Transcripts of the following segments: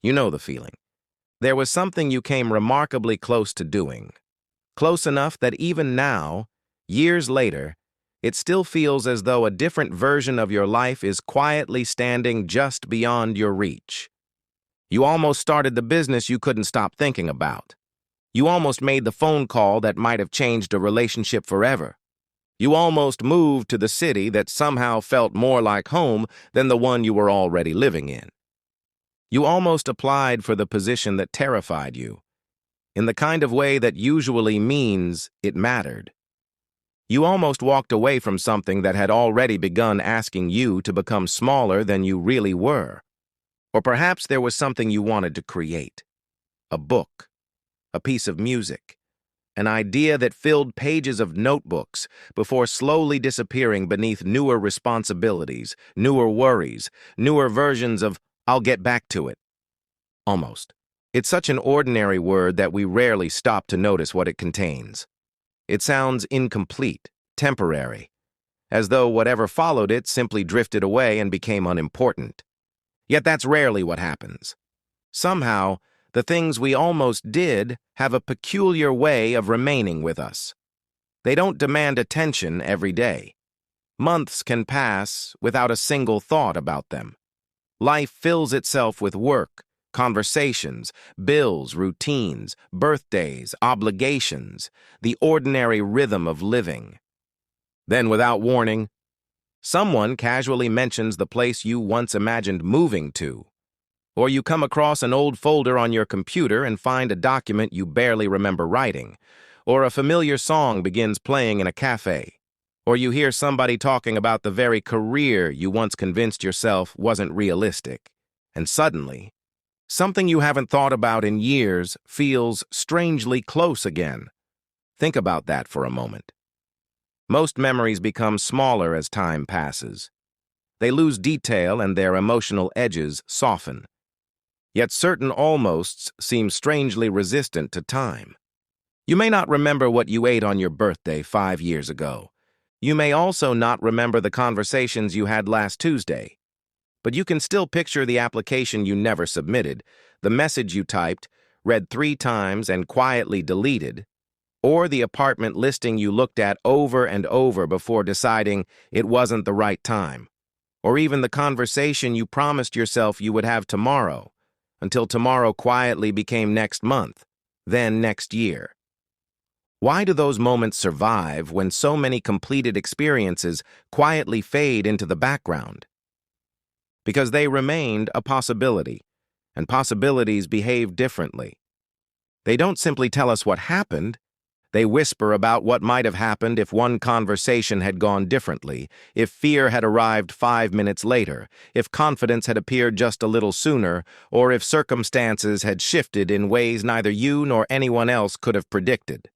You know the feeling. There was something you came remarkably close to doing. Close enough that even now, years later, it still feels as though a different version of your life is quietly standing just beyond your reach. You almost started the business you couldn't stop thinking about. You almost made the phone call that might have changed a relationship forever. You almost moved to the city that somehow felt more like home than the one you were already living in. You almost applied for the position that terrified you, in the kind of way that usually means it mattered. You almost walked away from something that had already begun asking you to become smaller than you really were. Or perhaps there was something you wanted to create. A book, a piece of music, an idea that filled pages of notebooks before slowly disappearing beneath newer responsibilities, newer worries, newer versions of "I'll get back to it." Almost. It's such an ordinary word that we rarely stop to notice what it contains. It sounds incomplete, temporary, as though whatever followed it simply drifted away and became unimportant. Yet that's rarely what happens. Somehow, the things we almost did have a peculiar way of remaining with us. They don't demand attention every day. Months can pass without a single thought about them. Life fills itself with work, conversations, bills, routines, birthdays, obligations, the ordinary rhythm of living. Then, without warning, someone casually mentions the place you once imagined moving to. Or you come across an old folder on your computer and find a document you barely remember writing. Or a familiar song begins playing in a cafe. Or you hear somebody talking about the very career you once convinced yourself wasn't realistic. And suddenly, something you haven't thought about in years feels strangely close again. Think about that for a moment. Most memories become smaller as time passes. They lose detail and their emotional edges soften. Yet certain almosts seem strangely resistant to time. You may not remember what you ate on your birthday 5 years ago. You may also not remember the conversations you had last Tuesday. But you can still picture the application you never submitted, the message you typed, read 3 times and quietly deleted, or the apartment listing you looked at over and over before deciding it wasn't the right time, or even the conversation you promised yourself you would have tomorrow, until tomorrow quietly became next month, then next year. Why do those moments survive when so many completed experiences quietly fade into the background? Because they remained a possibility, and possibilities behave differently. They don't simply tell us what happened, they whisper about what might have happened if one conversation had gone differently, if fear had arrived 5 minutes later, if confidence had appeared just a little sooner, or if circumstances had shifted in ways neither you nor anyone else could have predicted.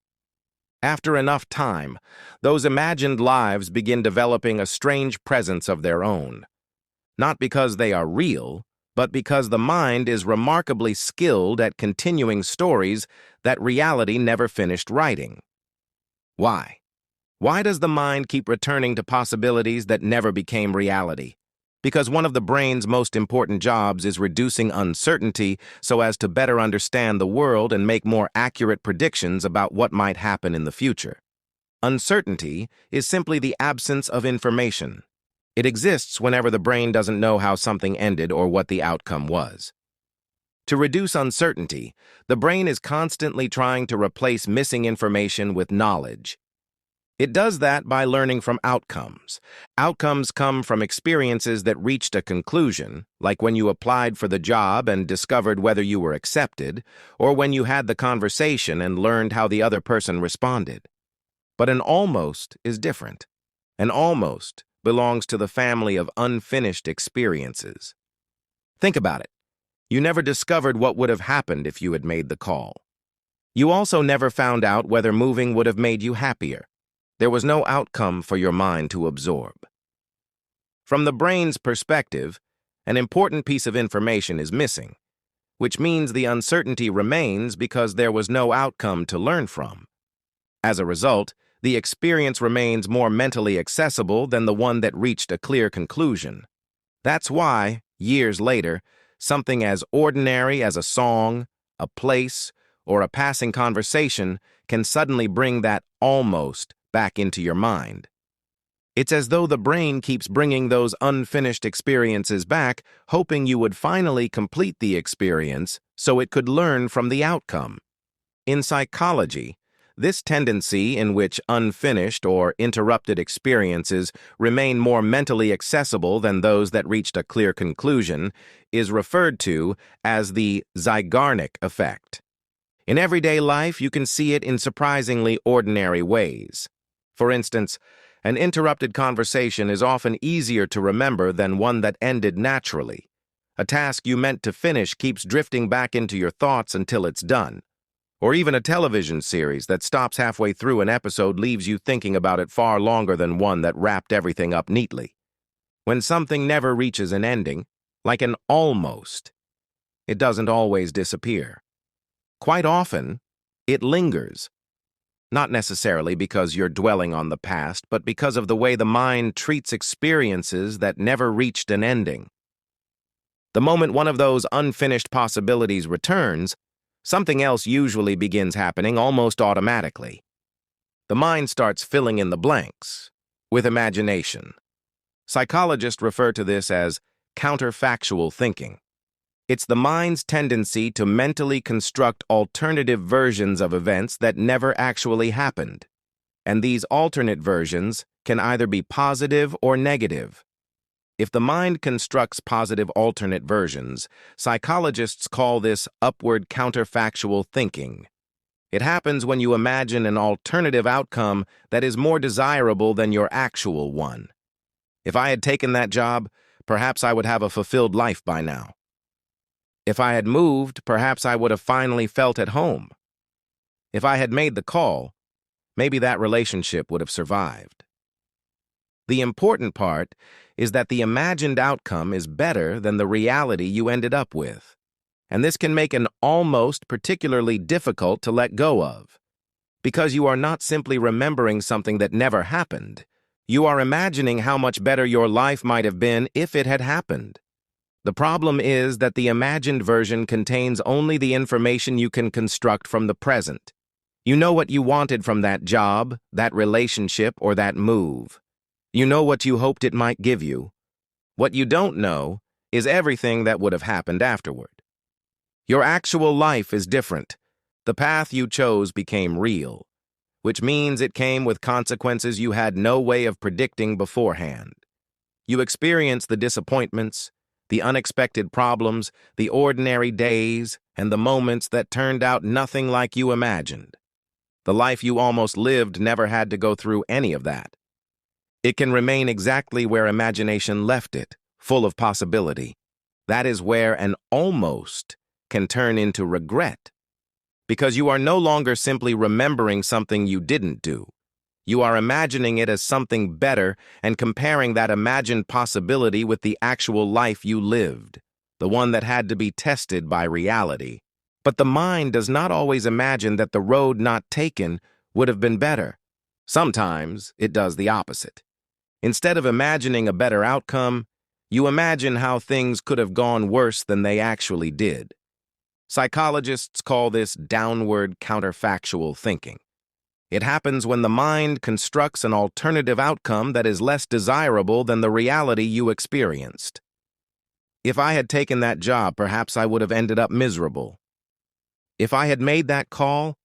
After enough time, those imagined lives begin developing a strange presence of their own. Not because they are real, but because the mind is remarkably skilled at continuing stories that reality never finished writing. Why? Why does the mind keep returning to possibilities that never became reality? Because one of the brain's most important jobs is reducing uncertainty so as to better understand the world and make more accurate predictions about what might happen in the future. Uncertainty is simply the absence of information. It exists whenever the brain doesn't know how something ended or what the outcome was. To reduce uncertainty, the brain is constantly trying to replace missing information with knowledge. It does that by learning from outcomes. Outcomes come from experiences that reached a conclusion, like when you applied for the job and discovered whether you were accepted, or when you had the conversation and learned how the other person responded. But an almost is different. An almost belongs to the family of unfinished experiences. Think about it. You never discovered what would have happened if you had made the call. You also never found out whether moving would have made you happier. There was no outcome for your mind to absorb. From the brain's perspective, an important piece of information is missing, which means the uncertainty remains because there was no outcome to learn from. As a result, the experience remains more mentally accessible than the one that reached a clear conclusion. That's why, years later, something as ordinary as a song, a place, or a passing conversation can suddenly bring that almost back into your mind. It's as though the brain keeps bringing those unfinished experiences back, hoping you would finally complete the experience so it could learn from the outcome. In psychology, this tendency in which unfinished or interrupted experiences remain more mentally accessible than those that reached a clear conclusion is referred to as the Zeigarnik effect. In everyday life, you can see it in surprisingly ordinary ways. For instance, an interrupted conversation is often easier to remember than one that ended naturally. A task you meant to finish keeps drifting back into your thoughts until it's done. Or even a television series that stops halfway through an episode leaves you thinking about it far longer than one that wrapped everything up neatly. When something never reaches an ending, like an almost, it doesn't always disappear. Quite often, it lingers. Not necessarily because you're dwelling on the past, but because of the way the mind treats experiences that never reached an ending. The moment one of those unfinished possibilities returns, something else usually begins happening almost automatically. The mind starts filling in the blanks with imagination. Psychologists refer to this as counterfactual thinking. It's the mind's tendency to mentally construct alternative versions of events that never actually happened. And these alternate versions can either be positive or negative. If the mind constructs positive alternate versions, psychologists call this upward counterfactual thinking. It happens when you imagine an alternative outcome that is more desirable than your actual one. If I had taken that job, perhaps I would have a fulfilled life by now. If I had moved, perhaps I would have finally felt at home. If I had made the call, maybe that relationship would have survived. The important part is that the imagined outcome is better than the reality you ended up with. And this can make an almost particularly difficult to let go of. Because you are not simply remembering something that never happened, you are imagining how much better your life might have been if it had happened. The problem is that the imagined version contains only the information you can construct from the present. You know what you wanted from that job, that relationship, or that move. You know what you hoped it might give you. What you don't know is everything that would have happened afterward. Your actual life is different. The path you chose became real, which means it came with consequences you had no way of predicting beforehand. You experienced the disappointments, the unexpected problems, the ordinary days, and the moments that turned out nothing like you imagined. The life you almost lived never had to go through any of that. It can remain exactly where imagination left it, full of possibility. That is where an almost can turn into regret. Because you are no longer simply remembering something you didn't do. You are imagining it as something better and comparing that imagined possibility with the actual life you lived, the one that had to be tested by reality. But the mind does not always imagine that the road not taken would have been better. Sometimes it does the opposite. Instead of imagining a better outcome, you imagine how things could have gone worse than they actually did. Psychologists call this downward counterfactual thinking. It happens when the mind constructs an alternative outcome that is less desirable than the reality you experienced. If I had taken that job, perhaps I would have ended up miserable. If I had made that call,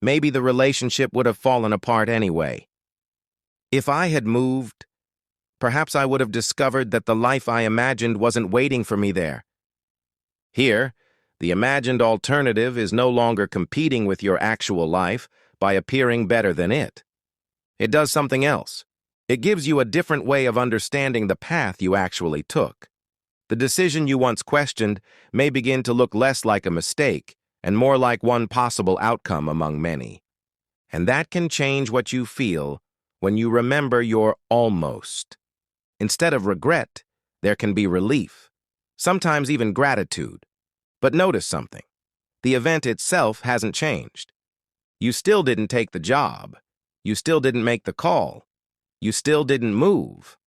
maybe the relationship would have fallen apart anyway. If I had moved, perhaps I would have discovered that the life I imagined wasn't waiting for me there. Here, the imagined alternative is no longer competing with your actual life by appearing better than it. It does something else. It gives you a different way of understanding the path you actually took. The decision you once questioned may begin to look less like a mistake and more like one possible outcome among many. And that can change what you feel when you remember your almost. Instead of regret, there can be relief, sometimes even gratitude. But notice something. The event itself hasn't changed. You still didn't take the job. You still didn't make the call. You still didn't move.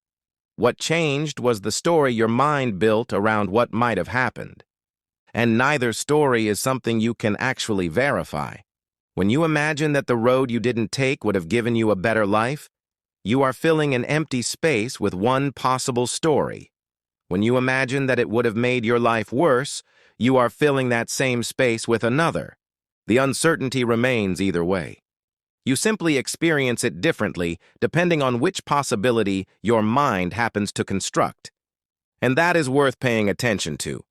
What changed was the story your mind built around what might have happened. And neither story is something you can actually verify. When you imagine that the road you didn't take would have given you a better life, you are filling an empty space with one possible story. When you imagine that it would have made your life worse, you are filling that same space with another. The uncertainty remains either way. You simply experience it differently depending on which possibility your mind happens to construct. And that is worth paying attention to.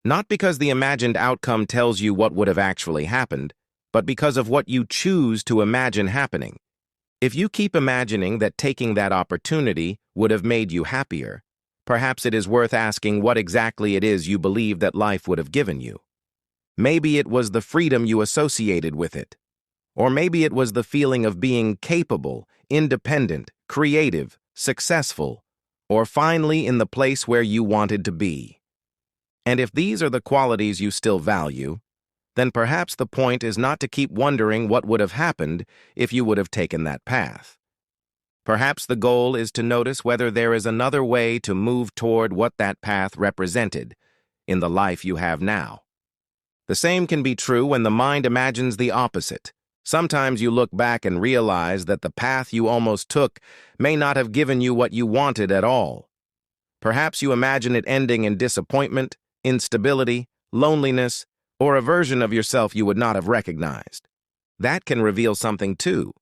Not because the imagined outcome tells you what would have actually happened, but because of what you choose to imagine happening. If you keep imagining that taking that opportunity would have made you happier, perhaps it is worth asking what exactly it is you believe that life would have given you. Maybe it was the freedom you associated with it. Or maybe it was the feeling of being capable, independent, creative, successful, or finally in the place where you wanted to be. And if these are the qualities you still value, then perhaps the point is not to keep wondering what would have happened if you would have taken that path. Perhaps the goal is to notice whether there is another way to move toward what that path represented in the life you have now. The same can be true when the mind imagines the opposite. Sometimes you look back and realize that the path you almost took may not have given you what you wanted at all. Perhaps you imagine it ending in disappointment, instability, loneliness, or a version of yourself you would not have recognized. That can reveal something too.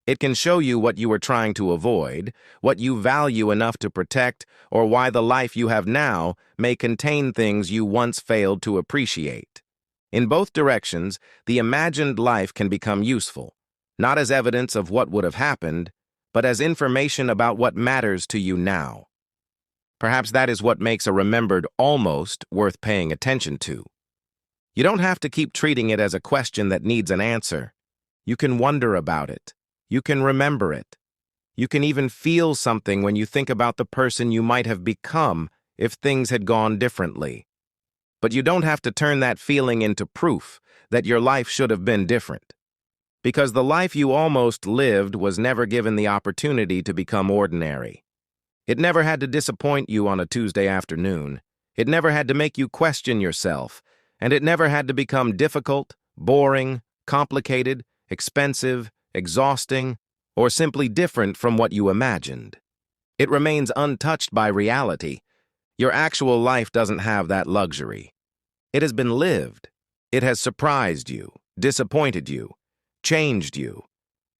It can show you what you were trying to avoid, what you value enough to protect, or why the life you have now may contain things you once failed to appreciate. In both directions, the imagined life can become useful, not as evidence of what would have happened, but as information about what matters to you now. Perhaps that is what makes a remembered almost worth paying attention to. You don't have to keep treating it as a question that needs an answer. You can wonder about it. You can remember it. You can even feel something when you think about the person you might have become if things had gone differently. But you don't have to turn that feeling into proof that your life should have been different. Because the life you almost lived was never given the opportunity to become ordinary. It never had to disappoint you on a Tuesday afternoon. It never had to make you question yourself. And it never had to become difficult, boring, complicated, expensive, exhausting, or simply different from what you imagined. It remains untouched by reality. Your actual life doesn't have that luxury. It has been lived. It has surprised you, disappointed you, changed you,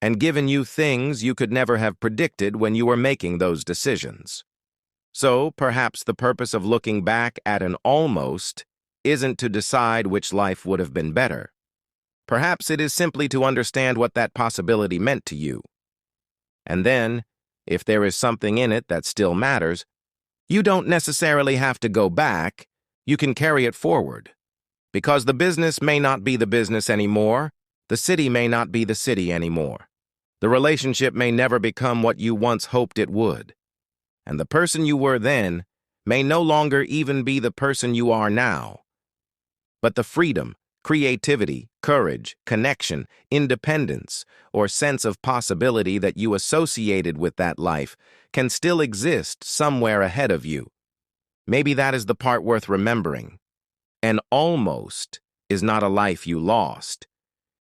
and given you things you could never have predicted when you were making those decisions. So, perhaps the purpose of looking back at an almost isn't to decide which life would have been better. Perhaps it is simply to understand what that possibility meant to you. And then, if there is something in it that still matters, you don't necessarily have to go back, you can carry it forward. Because the business may not be the business anymore, the city may not be the city anymore. The relationship may never become what you once hoped it would. And the person you were then may no longer even be the person you are now. But the freedom, creativity, courage, connection, independence, or sense of possibility that you associated with that life can still exist somewhere ahead of you. Maybe that is the part worth remembering. An almost is not a life you lost.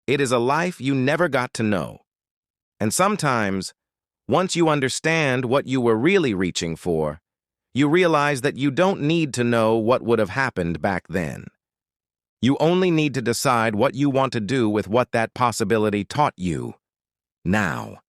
It is a life you never got to know. And sometimes, once you understand what you were really reaching for, you realize that you don't need to know what would have happened back then. You only need to decide what you want to do with what that possibility taught you now.